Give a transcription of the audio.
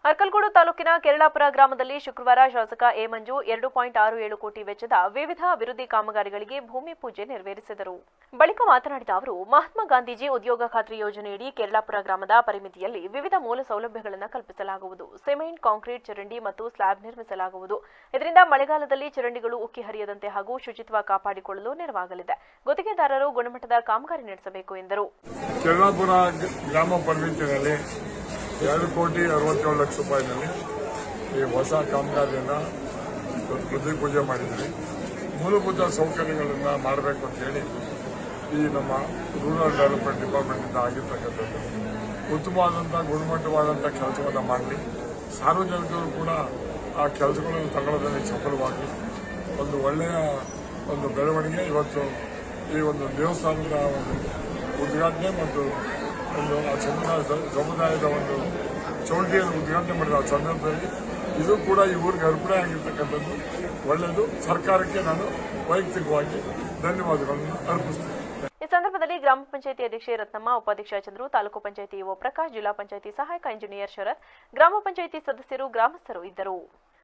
ಅರ್ಕಲಗೂಡು ತಾಲೂಕಿನ ಕೆರಳಾಪುರ ಗ್ರಾಮದಲ್ಲಿ ಶುಕ್ರವಾರ ಶಾಸಕ ಎ ಮಂಜು 2.67 ಕೋಟಿ ವೆಚ್ಚದ ವಿವಿಧ ಅಭಿವೃದ್ಧಿ ಕಾಮಗಾರಿಗಳಿಗೆ ಭೂಮಿ ಪೂಜೆ ನೆರವೇರಿಸಿದರು. ಬಳಿಕ ಮಾತನಾಡಿದ ಅವರು, ಮಹಾತ್ಮ ಗಾಂಧೀಜಿ ಉದ್ಯೋಗ ಖಾತ್ರಿ ಯೋಜನೆಯಡಿ ಕೆರಳಾಪುರ ಗ್ರಾಮದ ಪರಿಮಿತಿಯಲ್ಲಿ ವಿವಿಧ ಮೂಲ ಸೌಲಭ್ಯಗಳನ್ನು ಕಲ್ಪಿಸಲಾಗುವುದು. ಸಿಮೆಂಟ್, ಕಾಂಕ್ರೀಟ್, ಚರಂಡಿ ಮತ್ತು ಸ್ಲ್ಯಾಬ್ ನಿರ್ಮಿಸಲಾಗುವುದು. ಇದರಿಂದ ಮಳೆಗಾಲದಲ್ಲಿ ಚರಂಡಿಗಳು ಉಕ್ಕಿ ಹರಿಯದಂತೆ ಹಾಗೂ ಶುಚಿತ್ವ ಕಾಪಾಡಿಕೊಳ್ಳಲು ನೆರವಾಗಲಿದೆ. ಗುತ್ತಿಗೆದಾರರು ಗುಣಮಟ್ಟದ ಕಾಮಗಾರಿ ನಡೆಸಬೇಕು ಎಂದರು. ಕೆರಳಾಪುರ ಗ್ರಾಮ ಪರಿಮಿತಿಯಲ್ಲಿ 2,67,00,000 ಈ ಹೊಸ ಕಾಮಗಾರಿಯನ್ನು ಬುದ್ಧಿ ಪೂಜೆ ಮಾಡಿದ್ವಿ. ಮೂಲಭೂತ ಸೌಕರ್ಯಗಳನ್ನು ಮಾಡಬೇಕು ಅಂತೇಳಿ ಈ ನಮ್ಮ ರೂರಲ್ ಡೆವಲಪ್ಮೆಂಟ್ ಡಿಪಾರ್ಟ್ಮೆಂಟಿಂದ ಆಗಿರ್ತಕ್ಕಂಥದ್ದು ಉತ್ತಮವಾದಂಥ ಗುಣಮಟ್ಟವಾದಂಥ ಕೆಲಸವನ್ನು ಮಾಡಲಿ, ಸಾರ್ವಜನಿಕರು ಕೂಡ ಆ ಕೆಲಸಗಳನ್ನು ತಗೊಳ್ಳೋದ್ರಲ್ಲಿ ಸಫಲವಾಗಿ ಒಂದು ಒಳ್ಳೆಯ ಒಂದು ಬೆಳವಣಿಗೆ ಇವತ್ತು ಈ ಒಂದು ದೇವಸ್ಥಾನದ ಒಂದು ಉದ್ಘಾಟನೆ ಮತ್ತು ಒಂದು ಸಮುದಾಯದ ಒಂದು ಚೌಲ್ಟಿಯನ್ನು ಉದ್ಘಾಟನೆ ಮಾಡಿದ ಸಂದರ್ಭದಲ್ಲಿ ಇದು ಕೂಡ ಈ ಊರಿಗೆ ಅರ್ಪಣೆ ಆಗಿರ್ತಕ್ಕಂಥದ್ದು ಒಳ್ಳೆಯದು. ಸರ್ಕಾರಕ್ಕೆ ನಾನು ವೈಯಕ್ತಿಕವಾಗಿ ಧನ್ಯವಾದಗಳನ್ನು ಅರ್ಪಿಸುತ್ತೇನೆ. ಈ ಸಂದರ್ಭದಲ್ಲಿ ಗ್ರಾಮ ಪಂಚಾಯಿತಿ ಅಧ್ಯಕ್ಷೆ ರತ್ನಮ್ಮ, ಉಪಾಧ್ಯಕ್ಷ ಚಂದ್ರು, ತಾಲೂಕು ಪಂಚಾಯಿತಿ ಇಒ ಪ್ರಕಾಶ್, ಜಿಲ್ಲಾ ಪಂಚಾಯಿತಿ ಸಹಾಯಕ ಇಂಜಿನಿಯರ್ ಶರತ್, ಗ್ರಾಮ ಪಂಚಾಯಿತಿ ಸದಸ್ಯರು, ಗ್ರಾಮಸ್ಥರು ಇದ್ದರು.